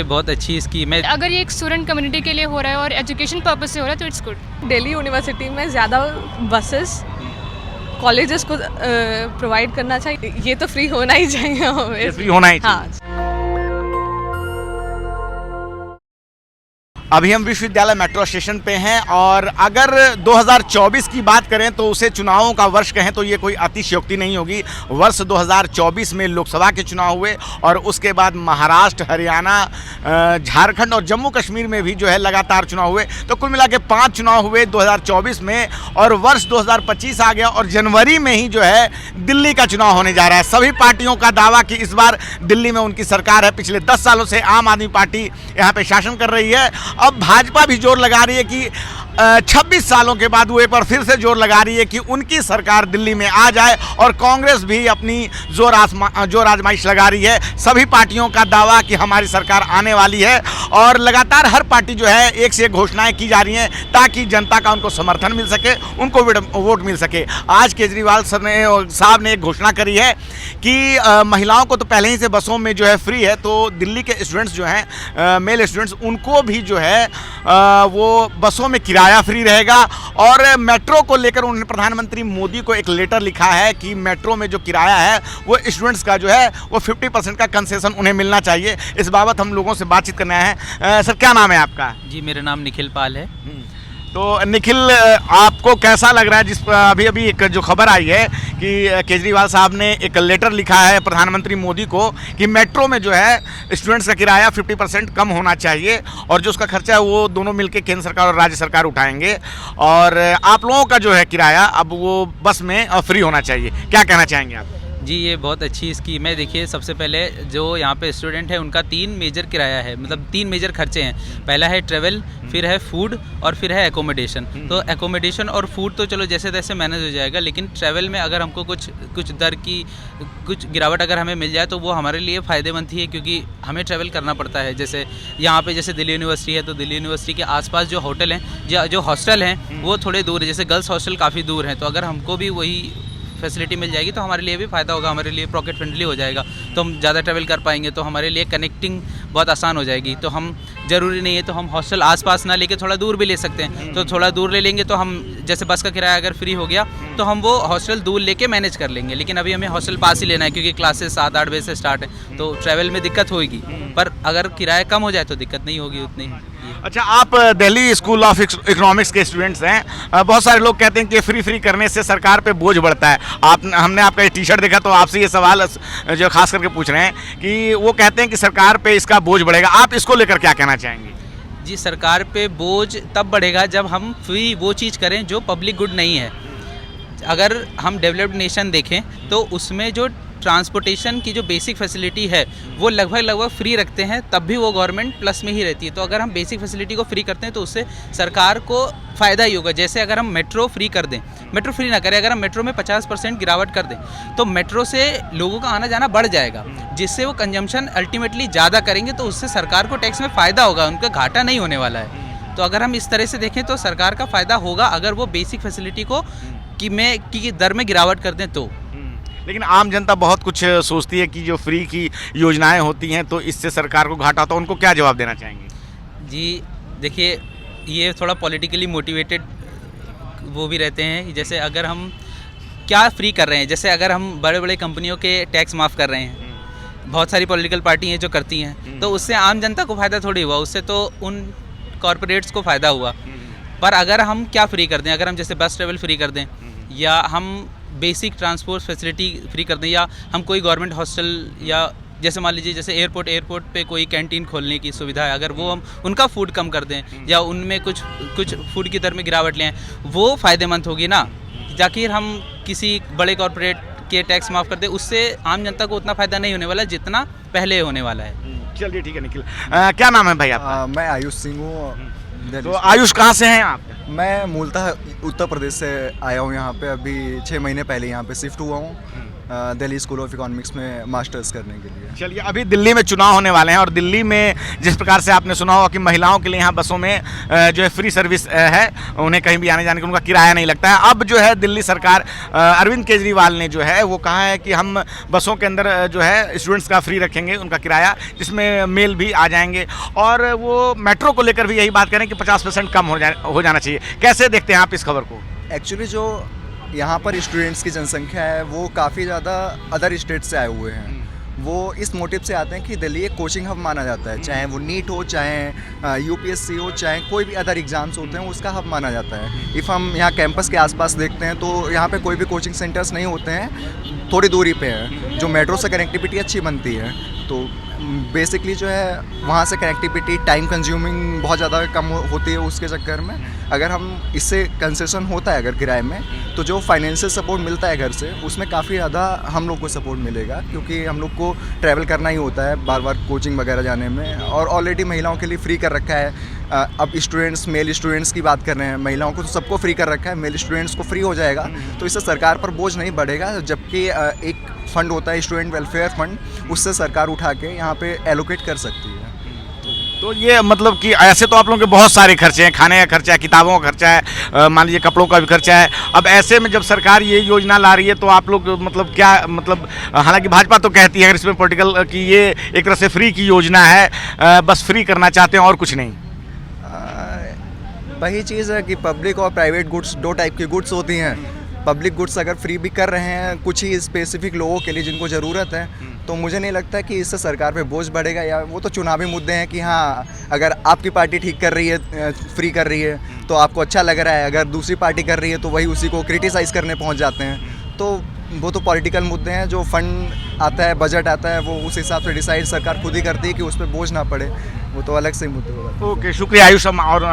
ये बहुत अच्छी स्कीम है। अगर ये एक स्टूडेंट कम्युनिटी के लिए हो रहा है और एजुकेशन पर्पज से हो रहा है तो इट्स गुड। दिल्ली यूनिवर्सिटी में ज़्यादा बसेस कॉलेजेस को प्रोवाइड करना चाहिए। ये तो फ्री होना ही चाहिए हमें। फ्री होना ही चाहिए। हाँ। अभी हम विश्वविद्यालय मेट्रो स्टेशन पे हैं और अगर 2024 की बात करें तो उसे चुनावों का वर्ष कहें तो ये कोई अतिशयोक्ति नहीं होगी। वर्ष 2024 में लोकसभा के चुनाव हुए और उसके बाद महाराष्ट्र, हरियाणा, झारखंड और जम्मू कश्मीर में भी जो है लगातार चुनाव हुए। तो कुल मिला के 5 चुनाव हुए 2024 में और वर्ष 2025 आ गया और जनवरी में ही जो है दिल्ली का चुनाव होने जा रहा है। सभी पार्टियों का दावा कि इस बार दिल्ली में उनकी सरकार है। पिछले 10 सालों से आम आदमी पार्टी यहाँ पे शासन कर रही है। अब भाजपा भी जोर लगा रही है कि 26 सालों के बाद वो एक बार फिर से जोर लगा रही है कि उनकी सरकार दिल्ली में आ जाए और कांग्रेस भी अपनी जोर आजमाइश लगा रही है। सभी पार्टियों का दावा कि हमारी सरकार आने वाली है और लगातार हर पार्टी जो है एक से एक घोषणाएं की जा रही हैं ताकि जनता का उनको समर्थन मिल सके, उनको वोट मिल सके। आज केजरीवाल साहब ने एक घोषणा करी है कि महिलाओं को तो पहले ही से बसों में जो है फ्री है, तो दिल्ली के स्टूडेंट्स जो हैं मेल स्टूडेंट्स उनको भी जो है वो बसों में किराया फ्री रहेगा। और मेट्रो को लेकर उन्होंने प्रधानमंत्री मोदी को एक लेटर लिखा है कि मेट्रो में जो किराया है वो स्टूडेंट्स का जो है वो 50% का कंसेशन उन्हें मिलना चाहिए। इस बाबत हम लोगों से बातचीत करने आए हैं। सर, क्या नाम है आपका? जी, मेरा नाम निखिल पाल है। तो निखिल, आपको कैसा लग रहा है जिस अभी एक जो खबर आई है कि केजरीवाल साहब ने एक लेटर लिखा है प्रधानमंत्री मोदी को कि मेट्रो में जो है स्टूडेंट्स का किराया 50% कम होना चाहिए और जो उसका खर्चा है वो दोनों मिलकर केंद्र सरकार और राज्य सरकार उठाएंगे और आप लोगों का जो है किराया अब वो बस में फ्री होना चाहिए। क्या कहना चाहेंगे आप? जी, ये बहुत अच्छी स्कीम है। देखिए, सबसे पहले जो यहाँ पे स्टूडेंट है उनका 3 मेजर किराया है, मतलब 3 मेजर खर्चे हैं। पहला है ट्रेवल, फिर है फूड और फिर है एकोमोडेशन। तो एकोमोडेशन और फूड तो चलो जैसे तैसे मैनेज हो जाएगा, लेकिन ट्रैवल में अगर हमको कुछ दर की कुछ गिरावट अगर हमें मिल जाए तो वो हमारे लिए फ़ायदेमंद ही है, क्योंकि हमें ट्रैवल करना पड़ता है। जैसे यहाँ पे जैसे दिल्ली यूनिवर्सिटी है तो दिल्ली यूनिवर्सिटी के आसपास जो होटल हैं, जो हॉस्टल हैं वो थोड़े दूर है। जैसे गर्ल्स हॉस्टल काफ़ी दूर हैं, तो अगर हमको भी वही फैसिलिटी मिल जाएगी तो हमारे लिए भी फ़ायदा होगा, हमारे लिए पॉकेट फ्रेंडली हो जाएगा, तो हम ज़्यादा ट्रैवल कर पाएंगे, तो हमारे लिए कनेक्टिंग बहुत आसान हो जाएगी। तो हम ज़रूरी नहीं है तो हम हॉस्टल आसपास ना लेके थोड़ा दूर भी ले सकते हैं। तो थोड़ा दूर ले लेंगे तो हम जैसे बस का किराया अगर फ्री हो गया तो हम वो हॉस्टल दूर लेके मैनेज कर लेंगे। लेकिन अभी हमें हॉस्टल पास ही लेना है क्योंकि क्लासेस 7-8 बजे से स्टार्ट है, तो ट्रैवल में दिक्कत होगी, पर अगर किराया कम हो जाए तो दिक्कत नहीं होगी उतनी। अच्छा, आप दिल्ली स्कूल ऑफ इकोनॉमिक्स के स्टूडेंट्स हैं। बहुत सारे लोग कहते हैं कि फ्री करने से सरकार पे बोझ बढ़ता है। हमने आपका टी शर्ट देखा तो आपसे ये सवाल जो खास करके पूछ रहे हैं कि वो कहते हैं कि सरकार पे इसका बोझ बढ़ेगा। आप इसको लेकर क्या कहना चाहेंगे? जी, सरकार पे बोझ तब बढ़ेगा जब हम फ्री वो चीज़ करें जो पब्लिक गुड नहीं है। अगर हम डेवलप्ड नेशन देखें तो उसमें जो ट्रांसपोर्टेशन की जो बेसिक फैसिलिटी है वो लगभग फ्री रखते हैं, तब भी वो गवर्नमेंट प्लस में ही रहती है। तो अगर हम बेसिक फैसिलिटी को फ्री करते हैं तो उससे सरकार को फ़ायदा ही होगा। जैसे अगर हम मेट्रो फ्री कर दें, मेट्रो फ्री ना करें, अगर हम मेट्रो में 50% गिरावट कर दें तो मेट्रो से लोगों का आना जाना बढ़ जाएगा, जिससे वो कंजम्पशन अल्टीमेटली ज़्यादा करेंगे, तो उससे सरकार को टैक्स में फ़ायदा होगा, उनका घाटा नहीं होने वाला है। तो अगर हम इस तरह से देखें तो सरकार का फ़ायदा होगा अगर वो बेसिक फैसिलिटी को की दर में गिरावट कर दें तो। लेकिन आम जनता बहुत कुछ सोचती है कि जो फ्री की योजनाएं होती हैं तो इससे सरकार को घाटा होता है। उनको क्या जवाब देना चाहेंगे? जी, देखिए, ये थोड़ा पॉलिटिकली मोटिवेटेड वो भी रहते हैं। जैसे अगर हम क्या फ्री कर रहे हैं, जैसे अगर हम बड़े बड़े कंपनियों के टैक्स माफ़ कर रहे हैं, बहुत सारी पॉलिटिकल पार्टी हैं जो करती हैं, तो उससे आम जनता को फ़ायदा थोड़ी हुआ, उससे तो उन कॉरपोरेट्स को फ़ायदा हुआ। पर अगर हम क्या फ्री कर दें, अगर हम जैसे बस ट्रेवल फ्री कर दें या हम बेसिक ट्रांसपोर्ट फैसिलिटी फ्री कर दें या हम कोई गवर्नमेंट हॉस्टल या जैसे मान लीजिए जैसे एयरपोर्ट पे कोई कैंटीन खोलने की सुविधा है, अगर वो हम उनका फूड कम कर दें या उनमें कुछ फूड की दर में गिरावट लें, वो फ़ायदेमंद होगी ना। जाकि हम किसी बड़े कॉरपोरेट के टैक्स माफ़ कर दें, उससे आम जनता को उतना फ़ायदा नहीं होने वाला जितना पहले होने वाला है। चलिए, ठीक है निखिल। क्या नाम है भाई आपका? मैं आयुष सिंह हूँ। तो आयुष, कहाँ से हैं आप? मैं मूलतः उत्तर प्रदेश से आया हूँ यहाँ पे, अभी 6 महीने पहले यहाँ पे शिफ्ट हुआ हूँ। दिल्ली स्कूल ऑफ इकोनॉमिक्स में मास्टर्स करने के लिए। चलिए, अभी दिल्ली में चुनाव होने वाले हैं और दिल्ली में जिस प्रकार से आपने सुना होगा कि महिलाओं के लिए यहाँ बसों में जो है फ्री सर्विस है, उन्हें कहीं भी आने जाने का उनका किराया नहीं लगता है। अब जो है दिल्ली सरकार, अरविंद केजरीवाल ने जो है वो कहा है कि हम बसों के अंदर जो है स्टूडेंट्स का फ्री रखेंगे उनका किराया, जिसमें मेल भी आ जाएंगे। और वो मेट्रो को लेकर भी यही बात करें कि 50% कम हो जाना चाहिए। कैसे देखते हैं आप इस खबर को? एक्चुअली जो यहाँ पर स्टूडेंट्स की जनसंख्या है वो काफ़ी ज़्यादा अदर स्टेट से आए हुए हैं। वो इस मोटिव से आते हैं कि दिल्ली एक कोचिंग हब माना जाता है, चाहे वो नीट हो, चाहे यूपीएससी हो, चाहे कोई भी अदर एग्ज़ाम्स होते हैं, उसका हब माना जाता है। इफ़ हम यहाँ कैंपस के आसपास देखते हैं तो यहाँ पे कोई भी कोचिंग सेंटर्स नहीं होते हैं, थोड़ी दूरी पे है, जो मेट्रो से कनेक्टिविटी अच्छी बनती है। तो बेसिकली जो है वहाँ से कनेक्टिविटी, टाइम कंज्यूमिंग बहुत ज़्यादा कम होती है उसके चक्कर में। अगर हम इससे कंसेशन होता है अगर किराए में, तो जो फाइनेंशियल सपोर्ट मिलता है घर से, उसमें काफ़ी ज़्यादा हम लोग को सपोर्ट मिलेगा, क्योंकि हम लोग को ट्रैवल करना ही होता है बार बार कोचिंग वगैरह जाने में। और ऑलरेडी महिलाओं के लिए फ्री कर रखा है। अब स्टूडेंट्स, मेल स्टूडेंट्स की बात कर रहे हैं, महिलाओं को तो सबको फ्री कर रखा है, मेल स्टूडेंट्स को फ्री हो जाएगा, तो इससे सरकार पर बोझ नहीं बढ़ेगा। जबकि एक फंड होता है स्टूडेंट वेलफेयर फंड, उससे सरकार उठा के यहाँ पे एलोकेट कर सकती है। तो ये मतलब कि ऐसे तो आप लोगों के बहुत सारे खर्चे हैं, खाने का खर्चा है, किताबों का खर्चा है, मान लीजिए कपड़ों का भी खर्चा है। अब ऐसे में जब सरकार ये योजना ला रही है तो आप लोग मतलब क्या, मतलब हालांकि भाजपा तो कहती है अगर इसमें पॉलिटिकल कि ये एक तरह से फ्री की योजना है, बस फ्री करना चाहते हैं और कुछ नहीं। वही चीज़ है कि पब्लिक और प्राइवेट गुड्स दो टाइप की गुड्स होती हैं। पब्लिक गुड्स अगर फ्री भी कर रहे हैं कुछ ही स्पेसिफिक लोगों के लिए जिनको ज़रूरत है, तो मुझे नहीं लगता कि इससे सरकार पे बोझ बढ़ेगा। या वो तो चुनावी मुद्दे हैं कि हाँ, अगर आपकी पार्टी ठीक कर रही है, फ्री कर रही है, तो आपको अच्छा लग रहा है, अगर दूसरी पार्टी कर रही है तो वही उसी को क्रिटिसाइज़ करने पहुंच जाते हैं। तो वो तो पॉलिटिकल मुद्दे हैं। जो फंड आता है, बजट आता है, वो उस हिसाब से डिसाइड सरकार खुद ही करती है कि उस पर बोझ ना पड़े, वो तो अलग से ही मुद्दे होगा। ओके, शुक्रिया आयुष। और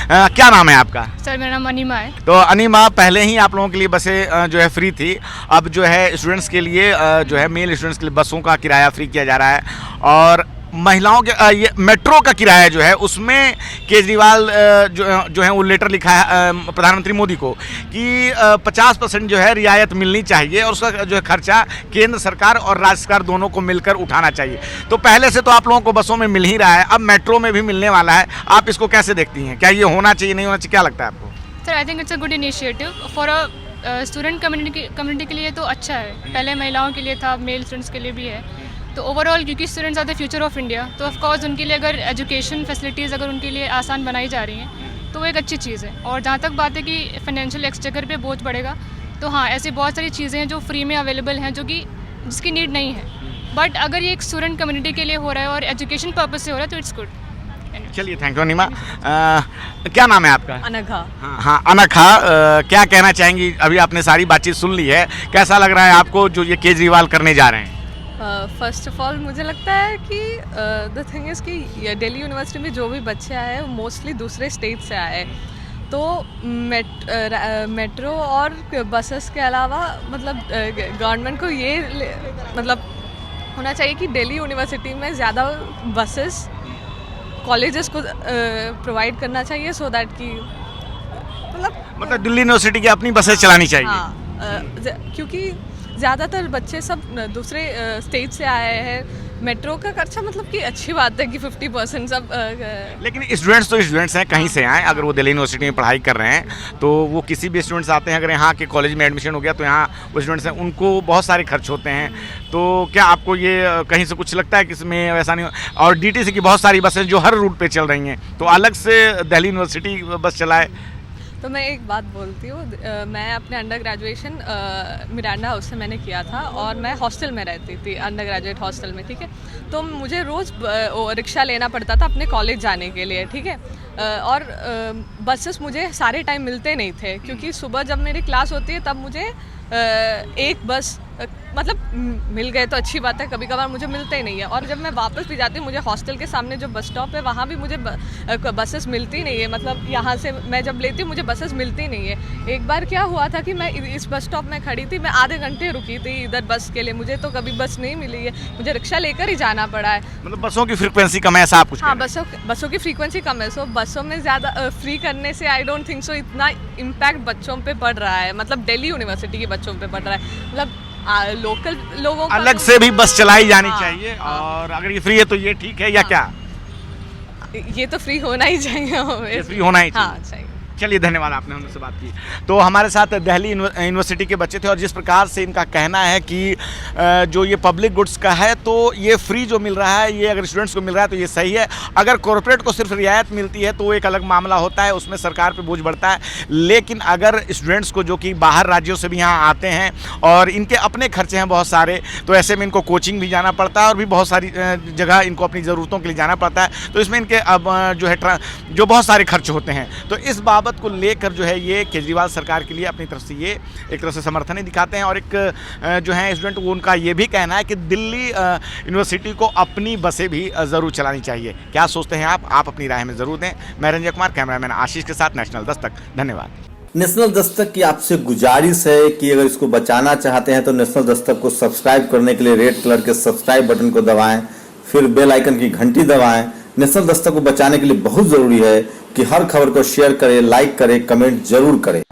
क्या नाम है आपका? सर मेरा नाम अनिमा है। तो अनिमा, पहले ही आप लोगों के लिए बसें जो है फ्री थी, अब जो है स्टूडेंट्स के लिए जो है मेल स्टूडेंट्स के लिए बसों का किराया फ्री किया जा रहा है। और महिलाओं के ये मेट्रो का किराया जो है उसमें केजरीवाल जो है वो लेटर लिखा है प्रधानमंत्री मोदी को कि 50% जो है रियायत मिलनी चाहिए और उसका जो है खर्चा केंद्र सरकार और राज्य सरकार दोनों को मिलकर उठाना चाहिए। तो पहले से तो आप लोगों को बसों में मिल ही रहा है, अब मेट्रो में भी मिलने वाला है। आप इसको कैसे देखती हैं? क्या ये होना चाहिए, नहीं होना चाहिए, क्या लगता है आपको? Sir I think it's a good initiative for a student community के लिए तो अच्छा है। पहले महिलाओं के लिए था, मेल स्टूडेंट्स के लिए भी है। तो ओवरऑल क्योंकि students are the future of India, तो ऑफ कोर्स उनके लिए अगर एजुकेशन फैसिलिटीज़ अगर उनके लिए आसान बनाई जा रही हैं तो वो एक अच्छी चीज़ है। और जहाँ तक बात है कि फाइनेंशियल एक्सचेकर पे बोझ पड़ेगा, तो हाँ, ऐसी बहुत सारी चीज़ें हैं जो फ्री में अवेलेबल हैं, जो कि जिसकी नीड नहीं है। बट अगर ये एक स्टूडेंट कम्युनिटी के लिए हो रहा है और एजुकेशन पर्पज से हो रहा है तो इट्स गुड। चलिए, थैंक यू अनिमा। क्या नाम है आपका? अनघा। हाँ अनघा, क्या कहना चाहेंगी? अभी आपने सारी बातचीत सुन ली है, कैसा लग रहा है आपको जो ये केजरीवाल करने जा रहे हैं? फर्स्ट ऑफ ऑल मुझे लगता है कि द थिंग इज़ कि दिल्ली यूनिवर्सिटी में जो भी बच्चे आए हैं वो मोस्टली दूसरे स्टेट से आए हैं। तो मेट्रो और बसेस के अलावा मतलब गवर्नमेंट को ये मतलब होना चाहिए कि दिल्ली यूनिवर्सिटी में ज़्यादा बसेस कॉलेजेस को प्रोवाइड करना चाहिए, सो दैट कि मतलब दिल्ली यूनिवर्सिटी की अपनी बसें चलानी चाहिए। हाँ, क्योंकि ज़्यादातर बच्चे सब दूसरे स्टेट से आए हैं। मेट्रो का खर्चा मतलब कि अच्छी बात है कि 50% सब लेकिन स्टूडेंट्स तो स्टूडेंट्स हैं, कहीं से आए, अगर वो दिल्ली यूनिवर्सिटी में पढ़ाई कर रहे हैं तो वो किसी भी स्टूडेंट्स आते हैं, अगर यहाँ के कॉलेज में एडमिशन हो गया तो यहाँ वो स्टूडेंट्स हैं, उनको बहुत सारे खर्च होते हैं। तो क्या आपको ये कहीं से कुछ लगता है कि इसमें ऐसा नहीं? और DTC की बहुत सारी बसें जो हर रूट पे चल रही हैं, तो अलग से दिल्ली यूनिवर्सिटी बस चलाए? तो मैं एक बात बोलती हूँ, मैं अपने अंडर ग्रेजुएशन मिरांडा हाउस से मैंने किया था और मैं हॉस्टल में रहती थी, अंडर ग्रेजुएट हॉस्टल में, ठीक है। तो मुझे रोज़ रिक्शा लेना पड़ता था अपने कॉलेज जाने के लिए, ठीक है। और बसेस मुझे सारे टाइम मिलते नहीं थे, क्योंकि सुबह जब मेरी क्लास होती है तब मुझे एक बस मतलब मिल गए तो अच्छी बात है, कभी कभार मुझे मिलते ही नहीं है। और जब मैं वापस भी जाती हूँ, मुझे हॉस्टल के सामने जो बस स्टॉप है वहाँ भी मुझे बसेस मिलती नहीं है। मतलब यहाँ से मैं जब लेती हूँ मुझे बसेस मिलती नहीं है। एक बार क्या हुआ था कि मैं इस बस स्टॉप में खड़ी थी, मैं आधे घंटे रुकी थी इधर बस के लिए, मुझे तो कभी बस नहीं मिली है, मुझे रिक्शा लेकर ही जाना पड़ा है। मतलब बसों की फ्रीक्वेंसी कम है, ऐसा आप कुछ? हाँ, बसों की फ्रीक्वेंसी कम है। सो बसों में ज़्यादा फ्री करने से आई डोंट थिंक सो इतना इम्पैक्ट बच्चों पे पड़ रहा है, मतलब दिल्ली यूनिवर्सिटी के बच्चों पे पड़ रहा है। मतलब लोकल लोगों का अलग तो- से भी बस चलाई जानी हाँ, चाहिए, हाँ। और अगर ये फ्री है तो ये ठीक है या हाँ। क्या? ये तो फ्री होना ही चाहिए हमें। ये फ्री होना ही चाहिए। हाँ चाहिए। चलिए, धन्यवाद, आपने हमसे बात की। तो हमारे साथ दिल्ली यूनिवर्सिटी के बच्चे थे, और जिस प्रकार से इनका कहना है कि जो ये पब्लिक गुड्स का है तो ये फ्री जो मिल रहा है, ये अगर स्टूडेंट्स को मिल रहा है तो ये सही है। अगर कॉरपोरेट को सिर्फ रियायत मिलती है तो वो एक अलग मामला होता है, उसमें सरकार पे बोझ बढ़ता है। लेकिन अगर स्टूडेंट्स को जो कि बाहर राज्यों से भी यहाँ आते हैं और इनके अपने खर्चे हैं बहुत सारे, तो ऐसे में इनको कोचिंग भी जाना पड़ता है और भी बहुत सारी जगह इनको अपनी ज़रूरतों के लिए जाना पड़ता है। तो इसमें इनके अब जो है जो बहुत सारे खर्च होते हैं, तो इस बाबत को लेकर जो है ये केजरीवाल सरकार के लिए अपनी तरफ से ये एक तरह से समर्थन ही दिखाते हैं। और एक जो है स्टूडेंट, वो उनका ये भी कहना है कि दिल्ली यूनिवर्सिटी को अपनी बसें भी ज़रूर चलानी चाहिए। क्या सोचते हैं आप अपनी राय में ज़रूर दें। मैं रंजय कुमार, कैमरामैन आशीष के साथ, नेशनल दस्तक। धन्यवाद। नेशनल दस्तक की आपसे गुजारिश है कि अगर इसको बचाना चाहते हैं तो नेशनल दस्तक को सब्सक्राइब करने के लिए रेड कलर के सब्सक्राइब बटन को दबाएं, फिर बेल आइकन की घंटी दबाएं। नेशनल दस्तक को बचाने के लिए बहुत जरूरी है कि हर खबर को शेयर करें, लाइक करें, कमेंट जरूर करें।